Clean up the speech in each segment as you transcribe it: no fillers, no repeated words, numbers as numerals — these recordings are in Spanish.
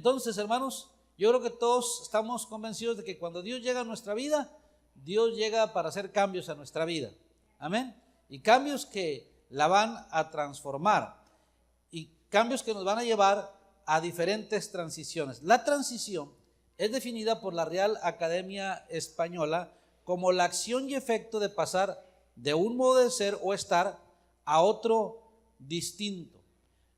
Entonces, hermanos, yo creo que todos estamos convencidos de que cuando Dios llega a nuestra vida, Dios llega para hacer cambios a nuestra vida. Amén. Y cambios que la van a transformar. Y cambios que nos van a llevar a diferentes transiciones. La transición es definida por la Real Academia Española como la acción y efecto de pasar de un modo de ser o estar a otro distinto.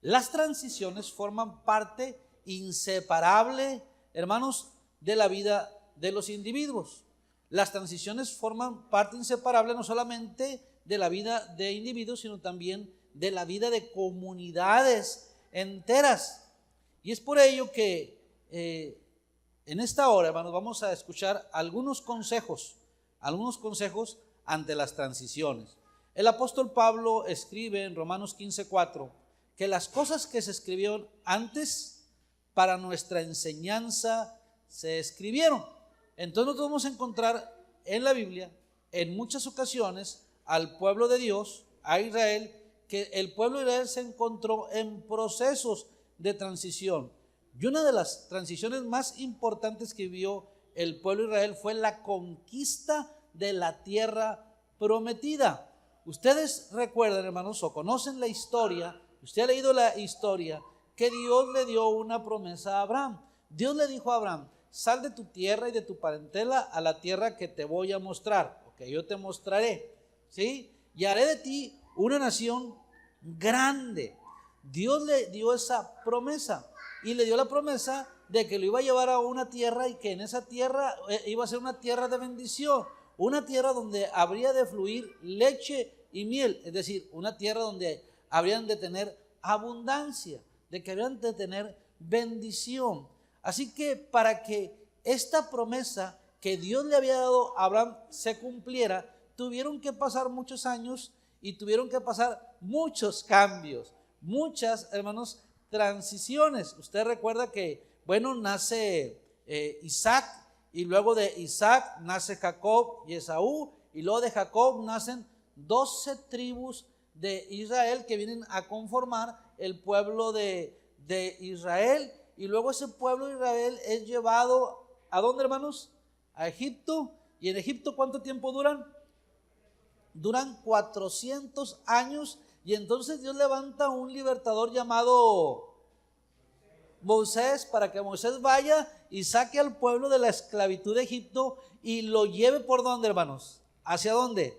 Las transiciones forman parte inseparable, hermanos, de la vida de los individuos. Las transiciones forman parte inseparable no solamente de la vida de individuos, sino también de la vida de comunidades enteras. Y es por ello que en esta hora, hermanos, vamos a escuchar algunos consejos ante las transiciones. El apóstol Pablo escribe en Romanos 15:4 que las cosas que se escribieron antes para nuestra enseñanza se escribieron. Entonces nosotros vamos a encontrar en la Biblia, en muchas ocasiones, al pueblo de Dios, a Israel, que el pueblo de Israel se encontró en procesos de transición. Y una de las transiciones más importantes que vivió el pueblo de Israel fue la conquista de la tierra prometida. Ustedes recuerdan, hermanos, o conocen la historia, usted ha leído la historia, que Dios le dio una promesa a Abraham. Dios le dijo a Abraham: sal de tu tierra y de tu parentela a la tierra que te voy a mostrar, o que yo te mostraré, ¿sí? Y haré de ti una nación grande. Dios le dio esa promesa y le dio la promesa de que lo iba a llevar a una tierra y que en esa tierra iba a ser una tierra de bendición, una tierra donde habría de fluir leche y miel, es decir, una tierra donde habrían de tener abundancia, de que habrían de tener bendición. Así que para que esta promesa que Dios le había dado a Abraham se cumpliera, tuvieron que pasar muchos años y tuvieron que pasar muchos cambios, muchas, hermanos, transiciones. Usted recuerda que, bueno, nace Isaac, y luego de Isaac nace Jacob y Esaú, y luego de Jacob nacen 12 tribus de Israel que vienen a conformar el pueblo de Israel. Y luego ese pueblo de Israel es llevado, ¿a dónde, hermanos? A Egipto. ¿Y en Egipto cuánto tiempo duran? Duran 400 años. Y entonces Dios levanta un libertador llamado Moisés, para que Moisés vaya y saque al pueblo de la esclavitud de Egipto y lo lleve ¿por dónde, hermanos? ¿Hacia dónde?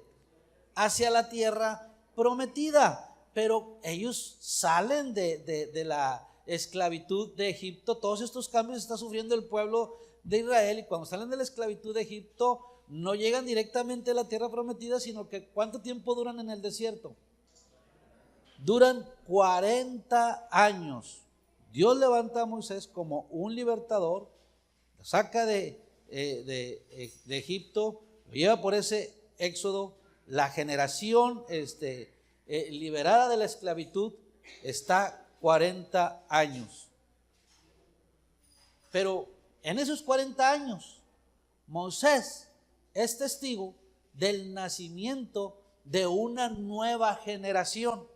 Hacia la tierra prometida. Pero ellos salen de la esclavitud de Egipto. Todos estos cambios está sufriendo el pueblo de Israel, y cuando salen de la esclavitud de Egipto no llegan directamente a la tierra prometida, sino que ¿cuánto tiempo duran en el desierto? Duran 40 años. Dios levanta a Moisés como un libertador, lo saca de Egipto, lo lleva por ese éxodo. La generación liberada de la esclavitud está 40 años. Pero en esos 40 años, Moisés es testigo del nacimiento de una nueva generación.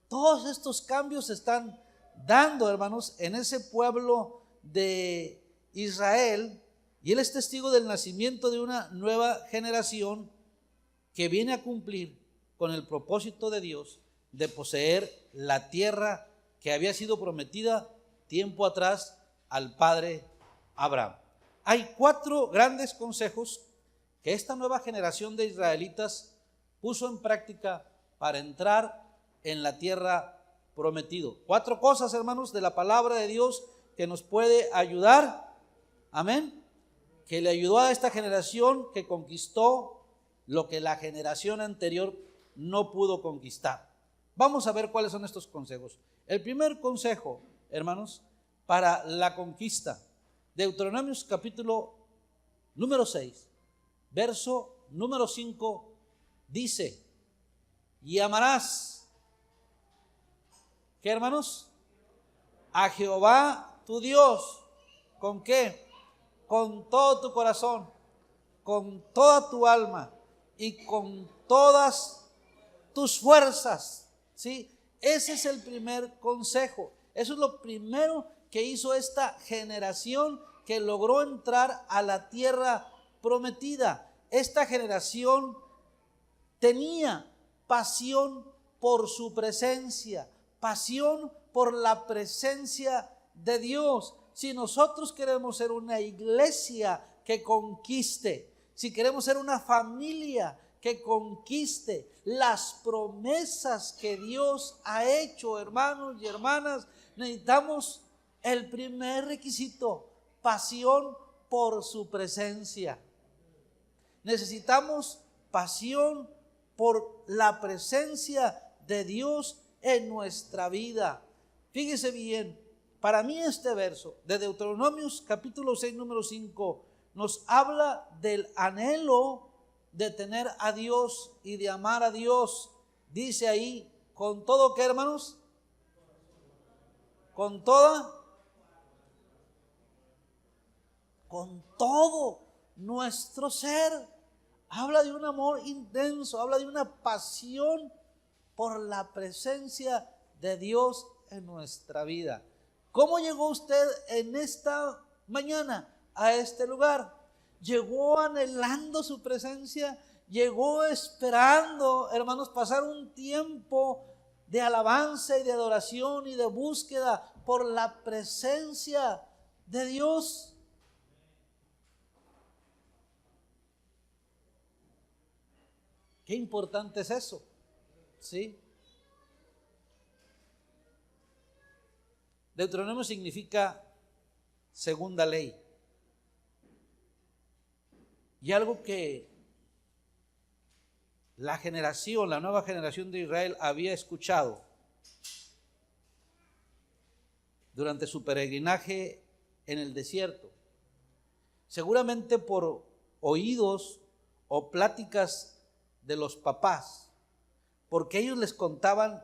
Todos estos cambios se están dando, hermanos, en ese pueblo de Israel, y él es testigo del nacimiento de una nueva generación que viene a cumplir con el propósito de Dios de poseer la tierra que había sido prometida tiempo atrás al padre Abraham. Hay 4 grandes consejos que esta nueva generación de israelitas puso en práctica para entrar en la tierra prometida. 4 cosas, hermanos, de la palabra de Dios que nos puede ayudar, amén, que le ayudó a esta generación que conquistó lo que la generación anterior no pudo conquistar. Vamos a ver cuáles son estos consejos. El primer consejo, hermanos, para la conquista, Deuteronomios capítulo número 6, verso número 5, dice: y amarás, ¿qué, hermanos? A Jehová tu Dios. ¿Con qué? Con todo tu corazón, con toda tu alma y con todas tus fuerzas, ¿sí? Ese es el primer consejo. Eso es lo primero que hizo esta generación que logró entrar a la tierra prometida. Esta generación tenía pasión por su presencia, pasión por la presencia de Dios. Si nosotros queremos ser una iglesia que conquiste, si queremos ser una familia que conquiste las promesas que Dios ha hecho, hermanos y hermanas, necesitamos el primer requisito: pasión por su presencia. Necesitamos pasión por la presencia de Dios en nuestra vida. Fíjese bien, para mí este verso de Deuteronomios capítulo 6, número 5, nos habla del anhelo de tener a Dios y de amar a Dios. Dice ahí, ¿con todo qué, hermanos? Con todo nuestro ser. Habla de un amor intenso, habla de una pasión por la presencia de Dios en nuestra vida. ¿Cómo llegó usted en esta mañana a este lugar? Llegó anhelando su presencia, llegó esperando, hermanos, pasar un tiempo de alabanza y de adoración y de búsqueda por la presencia de Dios. Qué importante es eso, ¿sí? Deuteronomio significa segunda ley. Y algo que la nueva generación de Israel había escuchado durante su peregrinaje en el desierto, seguramente por oídos o pláticas de los papás, porque ellos les contaban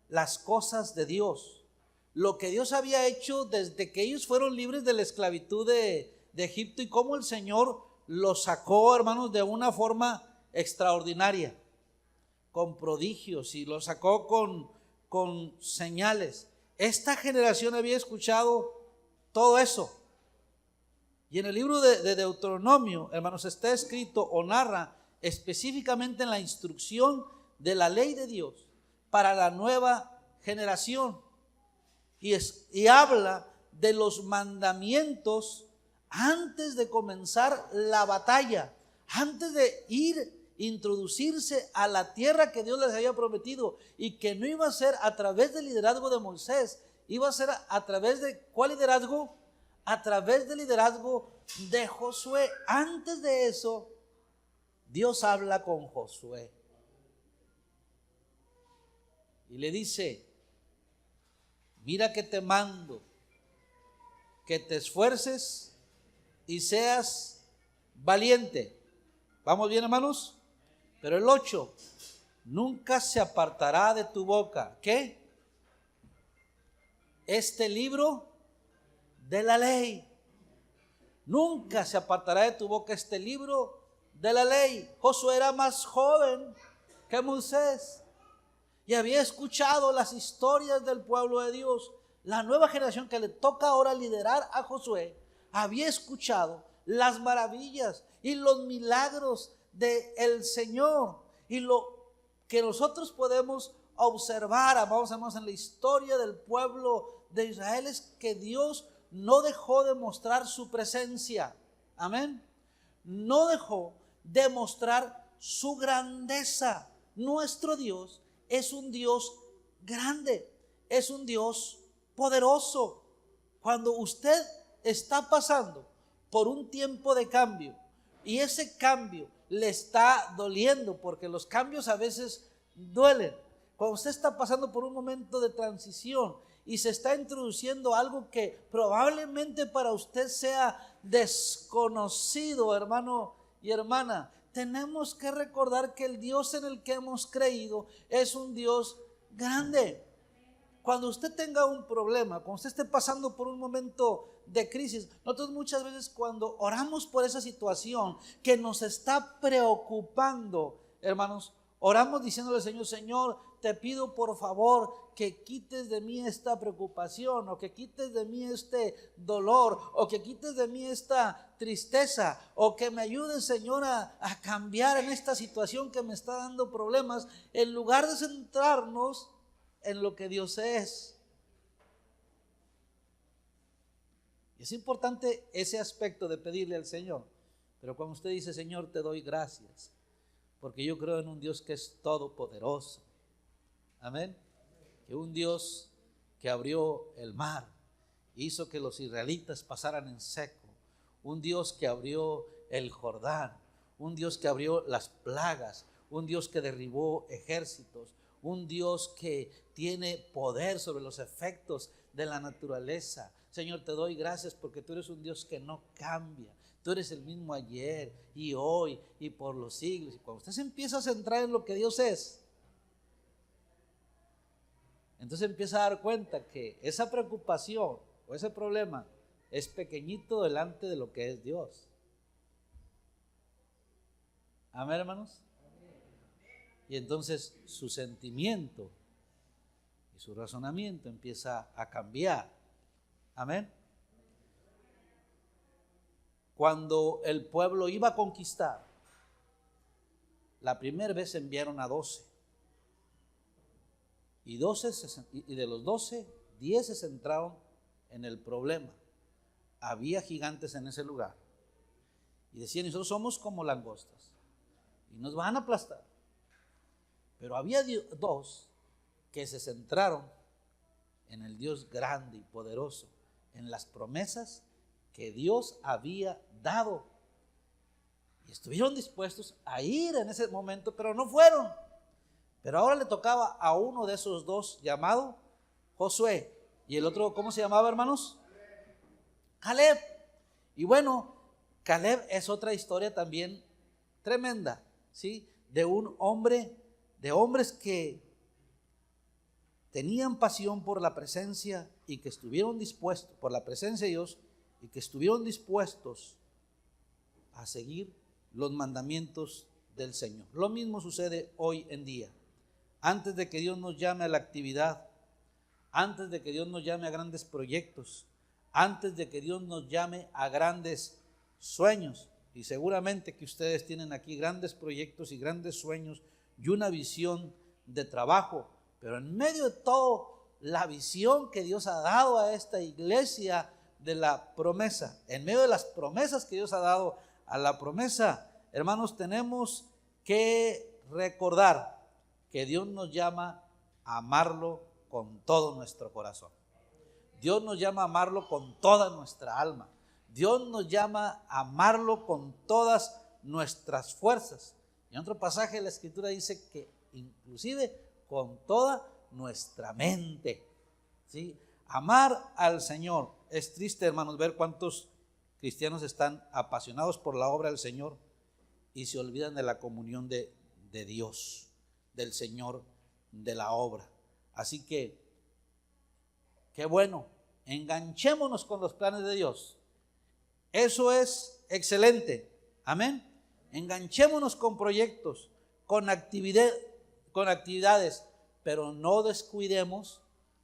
las cosas de Dios, lo que Dios había hecho desde que ellos fueron libres de la esclavitud de Egipto y cómo el Señor los sacó, hermanos, de una forma extraordinaria, con prodigios, y los sacó con señales. Esta generación había escuchado todo eso. Y en el libro de Deuteronomio, hermanos, está escrito o narra específicamente en la instrucción de la ley de Dios para la nueva generación. Y habla de los mandamientos antes de comenzar la batalla, antes de introducirse a la tierra que Dios les había prometido, y que no iba a ser a través del liderazgo de Moisés, iba a ser a través de ¿cuál liderazgo? A través del liderazgo de Josué. Antes de eso, Dios habla con Josué y le dice: mira que te mando que te esfuerces y seas valiente. ¿Vamos bien, hermanos? Pero el 8, nunca se apartará de tu boca, ¿qué? Este libro de la ley. Nunca se apartará de tu boca este libro de la ley. Josué era más joven que Moisés y había escuchado las historias del pueblo de Dios. La nueva generación que le toca ahora liderar a Josué había escuchado las maravillas y los milagros del Señor, y lo que nosotros podemos observar, amados hermanos, en la historia del pueblo de Israel es que Dios no dejó de mostrar su presencia. Amén. No dejó de mostrar su grandeza. Nuestro Dios es un Dios grande, es un Dios poderoso. Cuando usted está pasando por un tiempo de cambio y ese cambio le está doliendo, porque los cambios a veces duelen, cuando usted está pasando por un momento de transición y se está introduciendo algo que probablemente para usted sea desconocido, hermano y hermana, tenemos que recordar que el Dios en el que hemos creído es un Dios grande. Cuando usted tenga un problema, cuando usted esté pasando por un momento de crisis, nosotros muchas veces cuando oramos por esa situación que nos está preocupando, hermanos, Oramos diciéndole al Señor, Señor, te pido por favor que quites de mí esta preocupación, o que quites de mí este dolor, o que quites de mí esta tristeza, o que me ayudes, Señor, a cambiar en esta situación que me está dando problemas, en lugar de centrarnos en lo que Dios es. Y es importante ese aspecto de pedirle al Señor. Pero cuando usted dice, Señor, te doy gracias, porque yo creo en un Dios que es todopoderoso. Amén. Que un Dios que abrió el mar, hizo que los israelitas pasaran en seco. Un Dios que abrió el Jordán. Un Dios que abrió las plagas. Un Dios que derribó ejércitos. Un Dios que tiene poder sobre los efectos de la naturaleza. Señor, te doy gracias porque tú eres un Dios que no cambia. Tú eres el mismo ayer y hoy y por los siglos. Y cuando usted se empieza a centrar en lo que Dios es, entonces empieza a dar cuenta que esa preocupación o ese problema es pequeñito delante de lo que es Dios. Amén, hermanos. Y entonces su sentimiento y su razonamiento empieza a cambiar. Amén. Cuando el pueblo iba a conquistar, la primera vez enviaron a 12. Y de los 12, 10 se centraron en el problema. Había gigantes en ese lugar. Y decían, nosotros somos como langostas y nos van a aplastar. Pero había 2 que se centraron en el Dios grande y poderoso, en las promesas que Dios había dado. Y estuvieron dispuestos a ir en ese momento, pero no fueron. Pero ahora le tocaba a uno de esos 2 llamado Josué. Y el otro, ¿cómo se llamaba, hermanos? Caleb. Y bueno, Caleb es otra historia también tremenda, ¿sí? De un hombre, de hombres que tenían pasión por la presencia y que estuvieron dispuestos, por la presencia de Dios, y que estuvieron dispuestos a seguir los mandamientos del Señor. Lo mismo sucede hoy en día. Antes de que Dios nos llame a la actividad, antes de que Dios nos llame a grandes proyectos, antes de que Dios nos llame a grandes sueños, y seguramente que ustedes tienen aquí grandes proyectos y grandes sueños y una visión de trabajo, pero en medio de todo la visión que Dios ha dado a esta iglesia de la promesa, en medio de las promesas que Dios ha dado a la promesa, hermanos, tenemos que recordar que Dios nos llama a amarlo con todo nuestro corazón. Dios nos llama a amarlo con toda nuestra alma. Dios nos llama a amarlo con todas nuestras fuerzas. Y en otro pasaje de la Escritura dice que inclusive con toda nuestra mente. ¿Sí? Amar al Señor. Es triste, hermanos, ver cuántos cristianos están apasionados por la obra del Señor y se olvidan de la comunión de Dios, del Señor, de la obra. Así que, qué bueno, enganchémonos con los planes de Dios. Eso es excelente. Amén. Enganchémonos con proyectos, con actividades, pero no descuidemos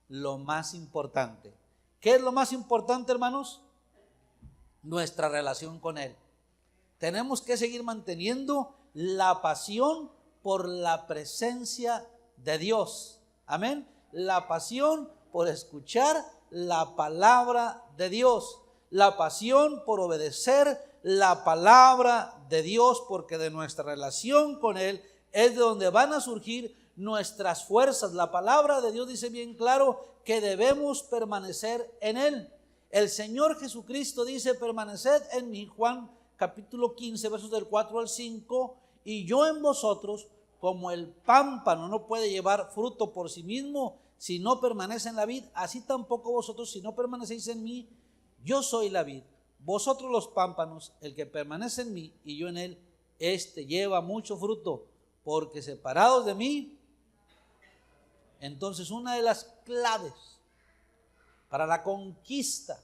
lo más importante. ¿Qué es lo más importante, hermanos? Nuestra relación con Él. Tenemos que seguir manteniendo la pasión por la presencia de Dios. Amén. La pasión por escuchar la palabra de Dios. La pasión por obedecer la palabra de Dios, porque de nuestra relación con Él es de donde van a surgir nuestras fuerzas. La palabra de Dios dice bien claro que debemos permanecer en Él. El Señor Jesucristo dice, permaneced en mí, Juan capítulo 15, versos del 4 al 5, y yo en vosotros, como el pámpano no puede llevar fruto por sí mismo si no permanece en la vid, así tampoco vosotros si no permanecéis en mí. Yo soy la vid, vosotros los pámpanos. El que permanece en mí y yo en él, este lleva mucho fruto, porque separados de mí. Entonces, una de las claves para la conquista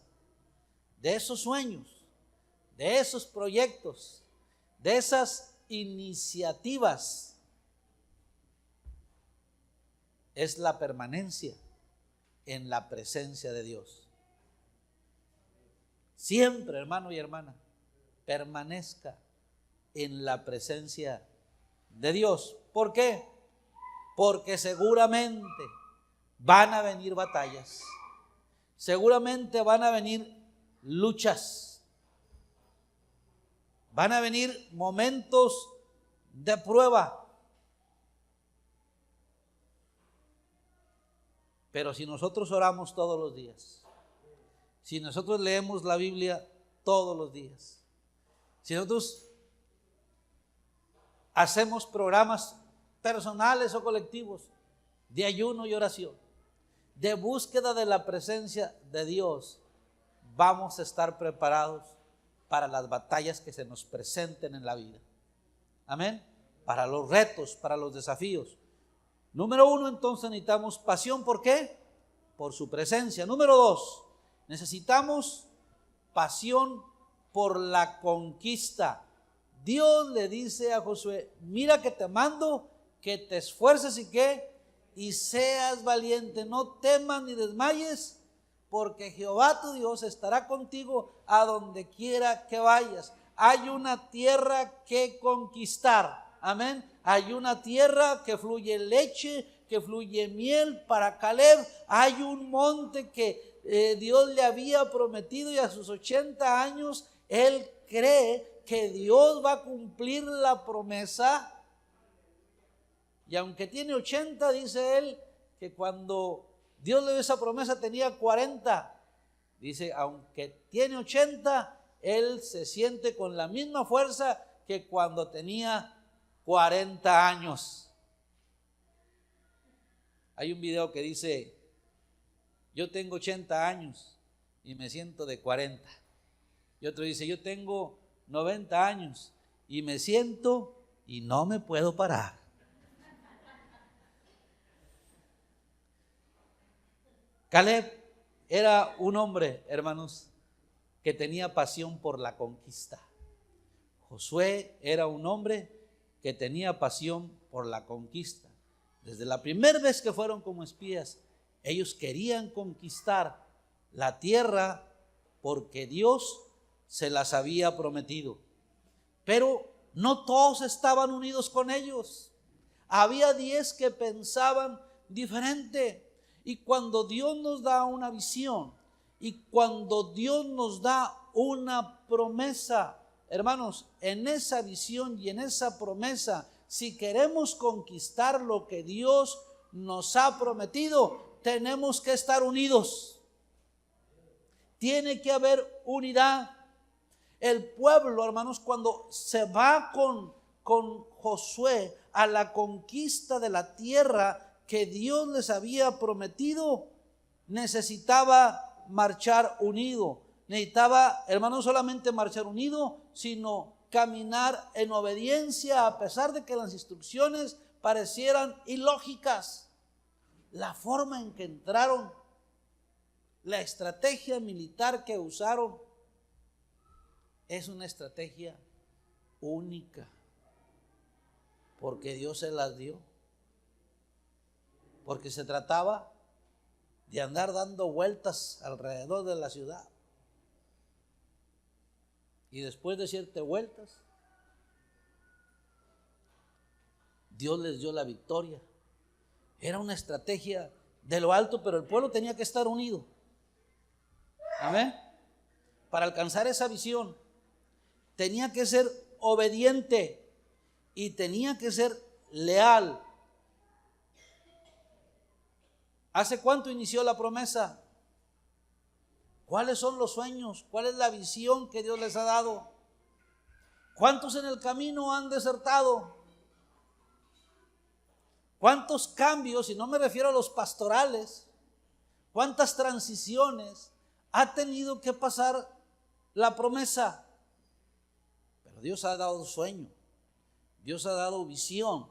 de esos sueños, de esos proyectos, de esas iniciativas, es la permanencia en la presencia de Dios. Siempre, hermano y hermana, permanezca en la presencia de Dios. ¿Por qué? Porque seguramente van a venir batallas, seguramente van a venir luchas, van a venir momentos de prueba. Pero si nosotros oramos todos los días, si nosotros leemos la Biblia todos los días, si nosotros hacemos programas personales o colectivos de ayuno y oración, de búsqueda de la presencia de Dios, vamos a estar preparados para las batallas que se nos presenten en la vida. Amén. Para los retos, para los desafíos. Número 1, entonces necesitamos pasión. ¿Por qué? Por su presencia. Número 2, necesitamos pasión por la conquista. Dios le dice a Josué: mira que te mando que te esfuerces y seas valiente, no temas ni desmayes, porque Jehová tu Dios estará contigo a donde quiera que vayas. Hay una tierra que conquistar. Amén. Hay una tierra que fluye leche, que fluye miel para Caleb. Hay un monte que Dios le había prometido, y a sus 80 años él cree que Dios va a cumplir la promesa. Y aunque tiene 80, dice él que cuando Dios le dio esa promesa tenía 40. Dice, aunque tiene 80, él se siente con la misma fuerza que cuando tenía 40 años. Hay un video que dice: yo tengo 80 años y me siento de 40. Y otro dice: yo tengo 90 años y me siento y no me puedo parar. Caleb era un hombre, hermanos, que tenía pasión por la conquista. Josué era un hombre que tenía pasión por la conquista. Desde la primera vez que fueron como espías, ellos querían conquistar la tierra porque Dios se las había prometido. Pero no todos estaban unidos con ellos. Había 10 que pensaban diferente. Y cuando Dios nos da una visión, y cuando Dios nos da una promesa, hermanos, en esa visión y en esa promesa, si queremos conquistar lo que Dios nos ha prometido, tenemos que estar unidos. Tiene que haber unidad. El pueblo, hermanos, cuando se va con Josué a la conquista de la tierra que Dios les había prometido, necesitaba marchar unido. Necesitaba, hermanos, no solamente marchar unido, sino caminar en obediencia, a pesar de que las instrucciones parecieran ilógicas. La forma en que entraron, la estrategia militar que usaron, es una estrategia única, porque Dios se las dio. Porque se trataba de andar dando vueltas alrededor de la ciudad. Y después de 7 vueltas, Dios les dio la victoria. Era una estrategia de lo alto, pero el pueblo tenía que estar unido. Amén. Para alcanzar esa visión, tenía que ser obediente y tenía que ser leal. ¿Hace cuánto inició la promesa? ¿Cuáles son los sueños? ¿Cuál es la visión que Dios les ha dado? ¿Cuántos en el camino han desertado? ¿Cuántos cambios, y no me refiero a los pastorales, cuántas transiciones ha tenido que pasar la promesa? Pero Dios ha dado sueño, Dios ha dado visión.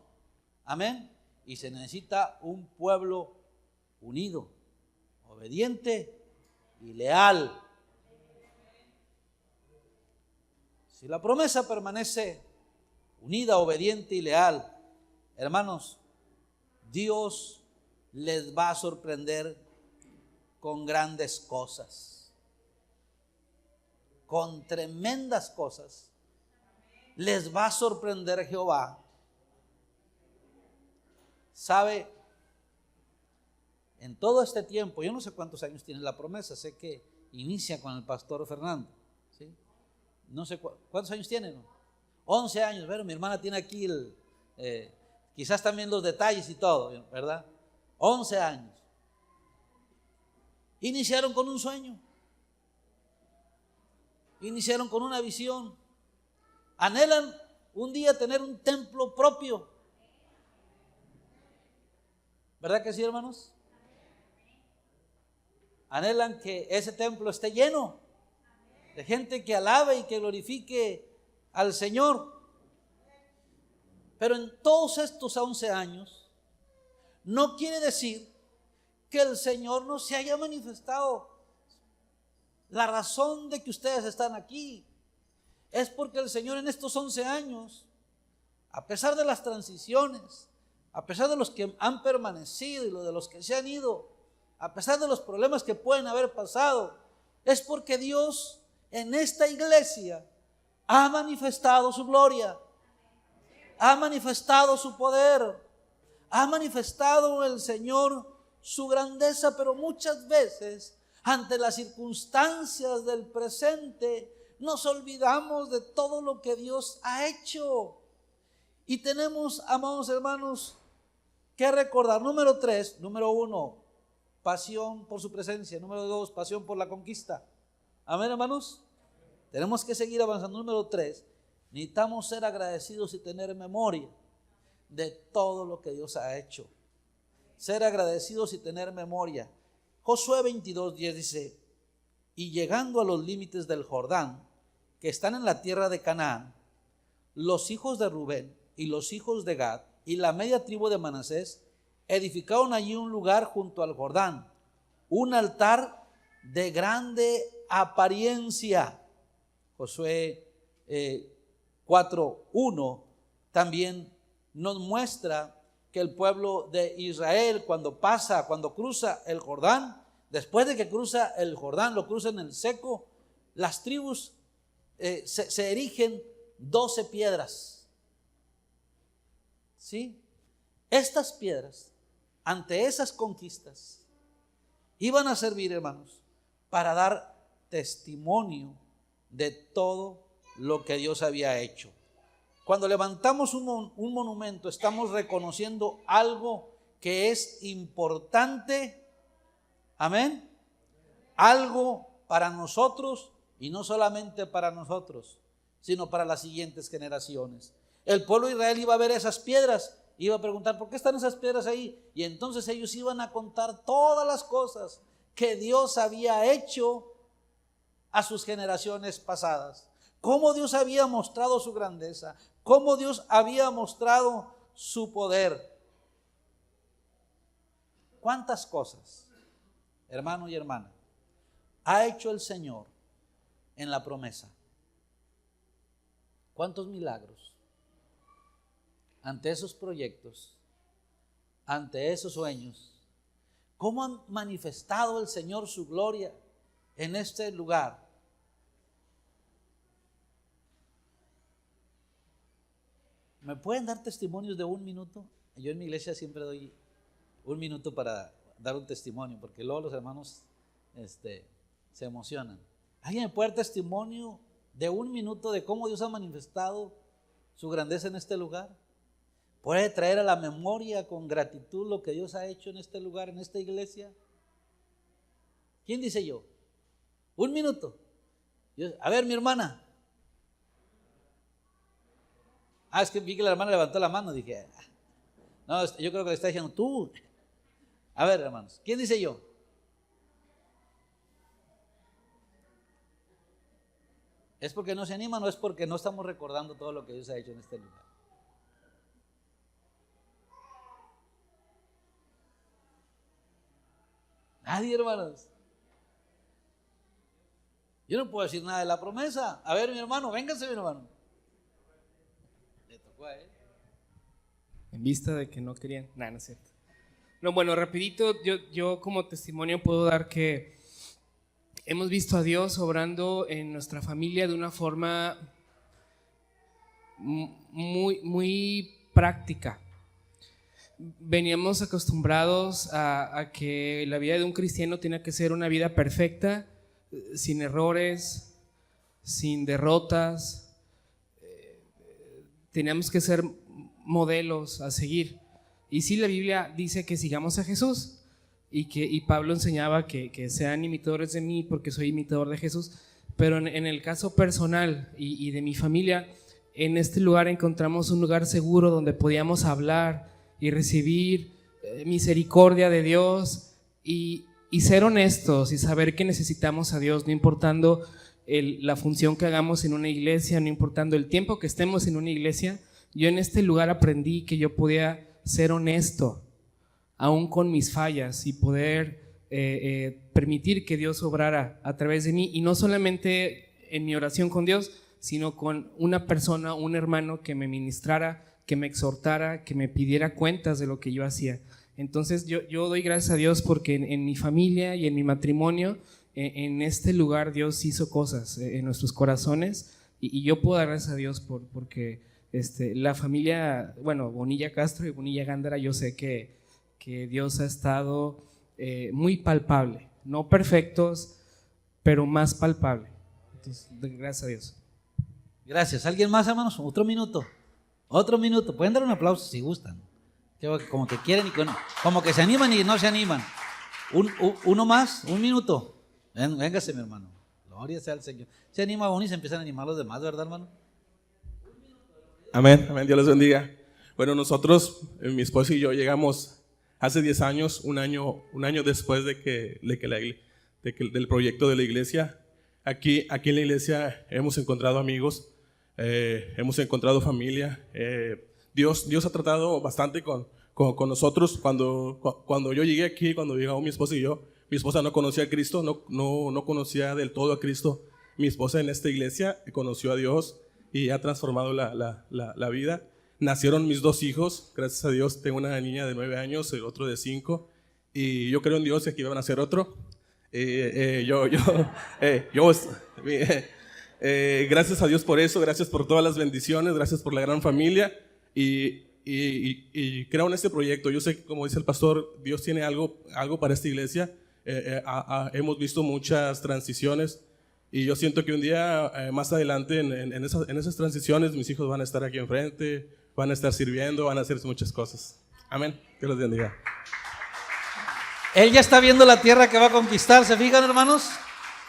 Amén. Y se necesita un pueblo unido, obediente y leal. Si la promesa permanece unida, obediente y leal, hermanos, Dios les va a sorprender con grandes cosas, con tremendas cosas. Les va a sorprender Jehová. ¿Sabe? En todo este tiempo, yo no sé cuántos años tiene la promesa, sé que inicia con el pastor Fernando, ¿sí? No sé cuántos años tiene, ¿no? 11 años, pero mi hermana tiene aquí quizás también los detalles y todo, ¿verdad? 11 años. Iniciaron con un sueño, iniciaron con una visión, anhelan un día tener un templo propio, ¿verdad que sí, hermanos? Anhelan que ese templo esté lleno de gente que alabe y que glorifique al Señor. Pero en todos estos 11 años, no quiere decir que el Señor no se haya manifestado. La razón de que ustedes están aquí es porque el Señor en estos 11 años, a pesar de las transiciones, a pesar de los que han permanecido y de los que se han ido, a pesar de los problemas que pueden haber pasado, es porque Dios en esta iglesia ha manifestado su gloria, ha manifestado su poder, ha manifestado el Señor su grandeza, pero muchas veces ante las circunstancias del presente nos olvidamos de todo lo que Dios ha hecho. Y tenemos, amados hermanos, que recordar. Número 3, número 1, pasión por su presencia. Número 2, pasión por la conquista. Amén, hermanos. Tenemos que seguir avanzando. Número 3, necesitamos ser agradecidos y tener memoria de todo lo que Dios ha hecho. Ser agradecidos y tener memoria. Josué 22:10 dice: y llegando a los límites del Jordán, que están en la tierra de Canaán, los hijos de Rubén y los hijos de Gad y la media tribu de Manasés edificaron allí un lugar junto al Jordán, un altar de grande apariencia. Josué 4:1 también nos muestra que el pueblo de Israel cuando cruza el Jordán, después de que cruza el Jordán, lo cruza en el seco, las tribus se erigen 12 piedras. ¿Sí? Estas piedras, ante esas conquistas, iban a servir, hermanos, para dar testimonio de todo lo que Dios había hecho. Cuando levantamos un monumento, estamos reconociendo algo que es importante, amén, algo para nosotros, y no solamente para nosotros, sino para las siguientes generaciones. El pueblo de Israel iba a ver esas piedras, iba a preguntar: ¿por qué están esas piedras ahí? Y entonces ellos iban a contar todas las cosas que Dios había hecho a sus generaciones pasadas. Cómo Dios había mostrado su grandeza, cómo Dios había mostrado su poder. ¿Cuántas cosas, hermano y hermana, ha hecho el Señor en la promesa? ¿Cuántos milagros? Ante esos proyectos, ante esos sueños, ¿cómo ha manifestado el Señor su gloria en este lugar? ¿Me pueden dar testimonios de 1 minuto? Yo en mi iglesia siempre doy 1 minuto para dar un testimonio, porque luego los hermanos se emocionan. ¿Alguien me puede dar testimonio de 1 minuto de cómo Dios ha manifestado su grandeza en este lugar? ¿Puede traer a la memoria con gratitud lo que Dios ha hecho en este lugar, en esta iglesia? ¿Quién dice yo? 1 minuto. A ver, mi hermana. Es que vi que la hermana levantó la mano, dije, no, yo creo que le está diciendo tú. A ver, hermanos, ¿quién dice yo? ¿Es porque no se animan o es porque no estamos recordando todo lo que Dios ha hecho en este lugar? Nadie, hermanos. Yo no puedo decir nada de la promesa. A ver, mi hermano, vénganse, mi hermano. Le tocó a él. En vista de que no querían. No es cierto. No, bueno, rapidito, yo como testimonio puedo dar que hemos visto a Dios obrando en nuestra familia de una forma muy práctica. Veníamos acostumbrados a que la vida de un cristiano tiene que ser una vida perfecta, sin errores, sin derrotas. Teníamos que ser modelos a seguir. Y sí, la Biblia dice que sigamos a Jesús, y Pablo enseñaba que sean imitadores de mí porque soy imitador de Jesús. Pero en el caso personal y de mi familia, en este lugar encontramos un lugar seguro donde podíamos hablar y recibir misericordia de Dios y ser honestos y saber que necesitamos a Dios, no importando la función que hagamos en una iglesia, no importando el tiempo que estemos en una iglesia. Yo en este lugar aprendí que yo podía ser honesto aún con mis fallas y poder permitir que Dios obrara a través de mí, y no solamente en mi oración con Dios, sino con una persona, un hermano que me ministrara, que me exhortara, que me pidiera cuentas de lo que yo hacía. Entonces yo doy gracias a Dios porque en mi familia y en mi matrimonio, en este lugar Dios hizo cosas en nuestros corazones, y yo puedo dar gracias a Dios porque la familia, bueno, Bonilla Castro y Bonilla Gándara, yo sé que Dios ha estado muy palpable, no perfectos, pero más palpable. Entonces, gracias a Dios. Gracias. ¿Alguien más, hermanos? Otro minuto. Pueden dar un aplauso si gustan. Como que quieren y como que se animan y no se animan. Uno más, un minuto. Véngase, mi hermano. Gloria sea al Señor. Se anima uno y se empiezan a animar los demás, ¿verdad, hermano? Amén, amén, Dios les bendiga. Bueno, nosotros, mi esposa y yo, llegamos hace 10 años, un año después del proyecto de la iglesia. Aquí en la iglesia hemos encontrado amigos, hemos encontrado familia. Dios ha tratado bastante con nosotros. Cuando yo llegué aquí, cuando llegamos mi esposa y yo, mi esposa no conocía a Cristo, no conocía del todo a Cristo. Mi esposa en esta iglesia conoció a Dios y ha transformado la vida. Nacieron mis 2 hijos, gracias a Dios. Tengo una niña de 9 años, el otro de 5, y yo creo en Dios que aquí van a nacer otro. Gracias a Dios por eso, gracias por todas las bendiciones, gracias por la gran familia, y creo en este proyecto. Yo sé que, como dice el pastor, Dios tiene algo para esta iglesia. Hemos visto muchas transiciones, y yo siento que un día más adelante en esas transiciones mis hijos van a estar aquí enfrente, van a estar sirviendo, van a hacer muchas cosas. Amén. Dios los bendiga. Él ya está viendo la tierra que va a conquistar, ¿se fijan, hermanos?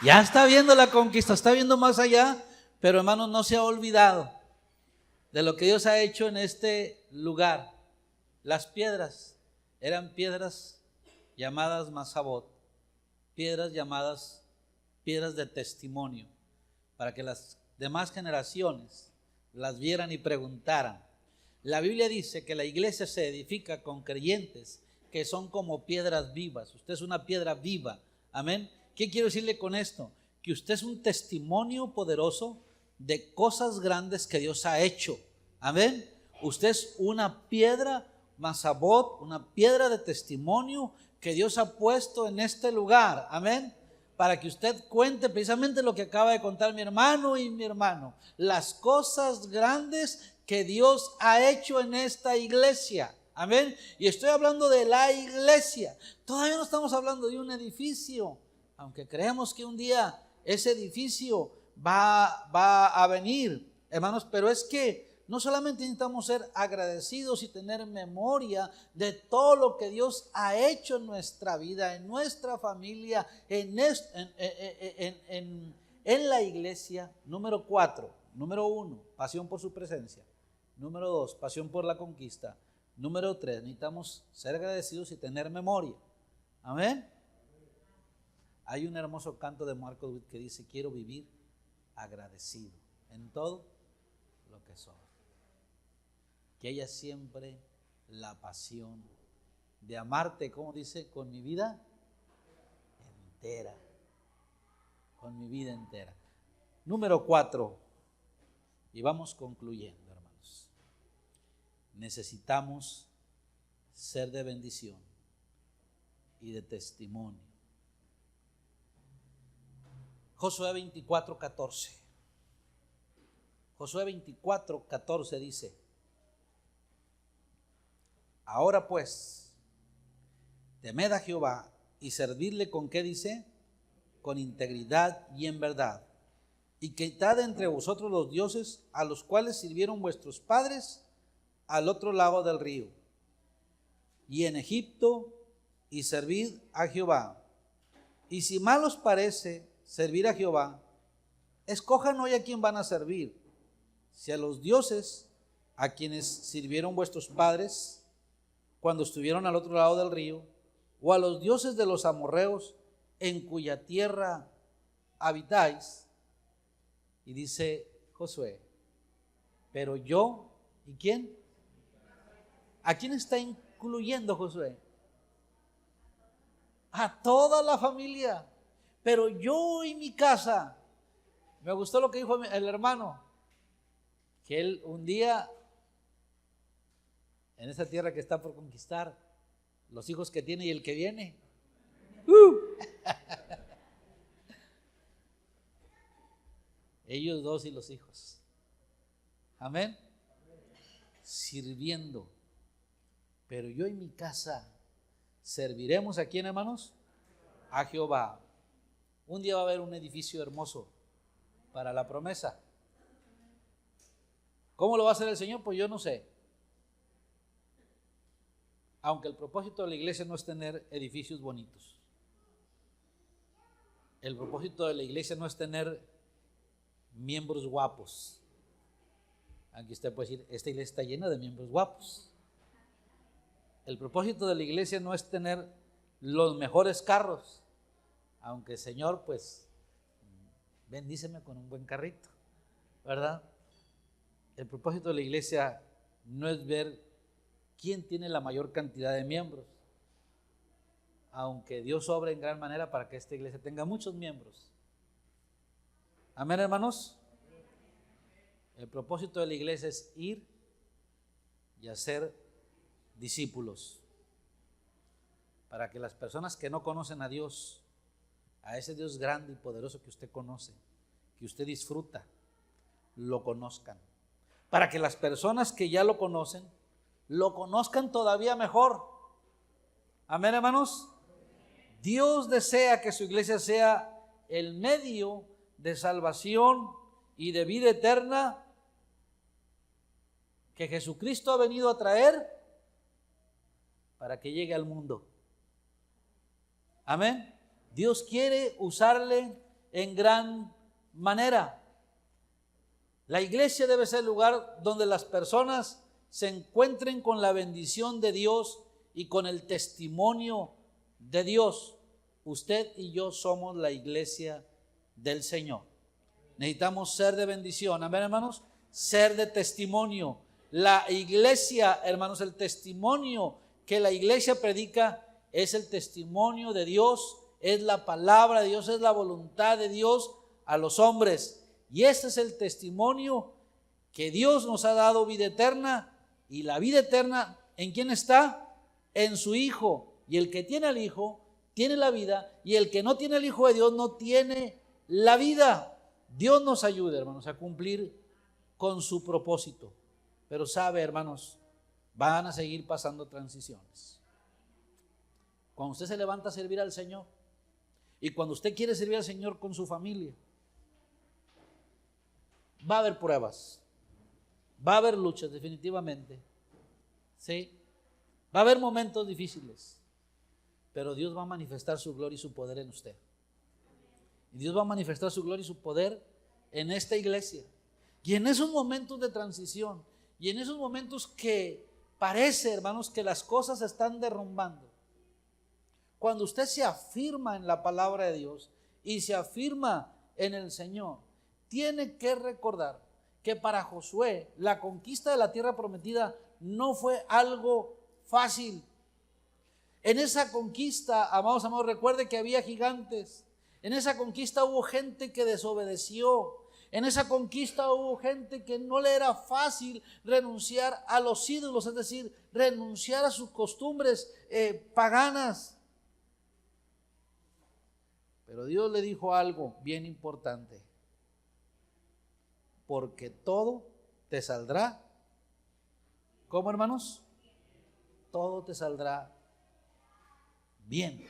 Ya está viendo la conquista, está viendo más allá, pero, hermanos, no se ha olvidado de lo que Dios ha hecho en este lugar. Las piedras eran piedras llamadas Masabot, piedras llamadas piedras de testimonio, para que las demás generaciones las vieran y preguntaran. La Biblia dice que la iglesia se edifica con creyentes que son como piedras vivas. Usted es una piedra viva. Amén. ¿Qué quiero decirle con esto? Que usted es un testimonio poderoso de cosas grandes que Dios ha hecho. Amén. Usted es una piedra Masabot, una piedra de testimonio que Dios ha puesto en este lugar. Amén. Para que usted cuente precisamente lo que acaba de contar mi hermano y mi hermano. Las cosas grandes que Dios ha hecho en esta iglesia. Amén. Y estoy hablando de la iglesia. Todavía no estamos hablando de un edificio, aunque creemos que un día ese edificio va a venir, hermanos. Pero es que no solamente necesitamos ser agradecidos y tener memoria de todo lo que Dios ha hecho en nuestra vida, en nuestra familia, en la iglesia. Número 4, número 1, pasión por su presencia. Número 2, pasión por la conquista. Número 3, necesitamos ser agradecidos y tener memoria. Amén. Hay un hermoso canto de Marco Witt que dice: quiero vivir agradecido en todo lo que soy. Que haya siempre la pasión de amarte, como dice, con mi vida entera. Con mi vida entera. Número 4, y vamos concluyendo, hermanos. Necesitamos ser de bendición y de testimonio. Josué 24:14. Josué 24:14 dice: ahora pues, temed a Jehová y servirle con ¿qué dice? Con integridad y en verdad. Y quitad entre vosotros los dioses a los cuales sirvieron vuestros padres al otro lado del río y en Egipto, y servid a Jehová. Y si mal os parece servir a Jehová, escojan hoy a quién van a servir, si a los dioses a quienes sirvieron vuestros padres cuando estuvieron al otro lado del río, o a los dioses de los amorreos en cuya tierra habitáis. Y dice Josué: pero yo, ¿y quién? ¿A quién está incluyendo Josué? A toda la familia. Pero yo y mi casa. Me gustó lo que dijo el hermano, que él un día, en esa tierra que está por conquistar, los hijos que tiene y el que viene, ellos dos y los hijos. Amén. Sirviendo. Pero yo y mi casa serviremos ¿a quién, hermanos? A Jehová. Un día va a haber un edificio hermoso para la promesa. ¿Cómo lo va a hacer el Señor? Pues yo no sé. Aunque el propósito de la iglesia no es tener edificios bonitos. El propósito de la iglesia no es tener miembros guapos. Aunque usted puede decir, esta iglesia está llena de miembros guapos. El propósito de la iglesia no es tener los mejores carros. Aunque el Señor, pues, bendíceme con un buen carrito, ¿verdad? El propósito de la iglesia no es ver quién tiene la mayor cantidad de miembros. Aunque Dios obra en gran manera para que esta iglesia tenga muchos miembros. Amén, hermanos. El propósito de la iglesia es ir y hacer discípulos, para que las personas que no conocen a Dios, a ese Dios grande y poderoso que usted conoce, que usted disfruta, lo conozcan. Para que las personas que ya lo conozcan todavía mejor. Amén, hermanos. Dios desea que su iglesia sea el medio de salvación y de vida eterna que Jesucristo ha venido a traer para que llegue al mundo. Amén. Dios quiere usarle en gran manera. La iglesia debe ser el lugar donde las personas se encuentren con la bendición de Dios y con el testimonio de Dios. Usted y yo somos la iglesia del Señor. Necesitamos ser de bendición. Amén, hermanos. Ser de testimonio. La iglesia, hermanos, el testimonio que la iglesia predica es el testimonio de Dios, es la palabra de Dios, es la voluntad de Dios a los hombres. Y este es el testimonio que Dios nos ha dado vida eterna. Y la vida eterna, ¿en quién está? En su Hijo. Y el que tiene al Hijo tiene la vida, y el que no tiene al Hijo de Dios no tiene la vida. Dios nos ayude, hermanos, a cumplir con su propósito. Pero sabe, hermanos, van a seguir pasando transiciones. Cuando usted se levanta a servir al Señor, y cuando usted quiere servir al Señor con su familia, va a haber pruebas, va a haber luchas definitivamente, ¿sí? Va a haber momentos difíciles, pero Dios va a manifestar su gloria y su poder en usted. Y Dios va a manifestar su gloria y su poder en esta iglesia. Y en esos momentos de transición, y en esos momentos que parece, hermanos, que las cosas se están derrumbando, cuando usted se afirma en la palabra de Dios y se afirma en el Señor, tiene que recordar que para Josué la conquista de la tierra prometida no fue algo fácil. En esa conquista, amados, recuerde que había gigantes. En esa conquista hubo gente que desobedeció. En esa conquista hubo gente que no le era fácil renunciar a los ídolos, es decir, renunciar a sus costumbres paganas. Pero Dios le dijo algo bien importante. Porque todo te saldrá. ¿Cómo, hermanos? Todo te saldrá bien.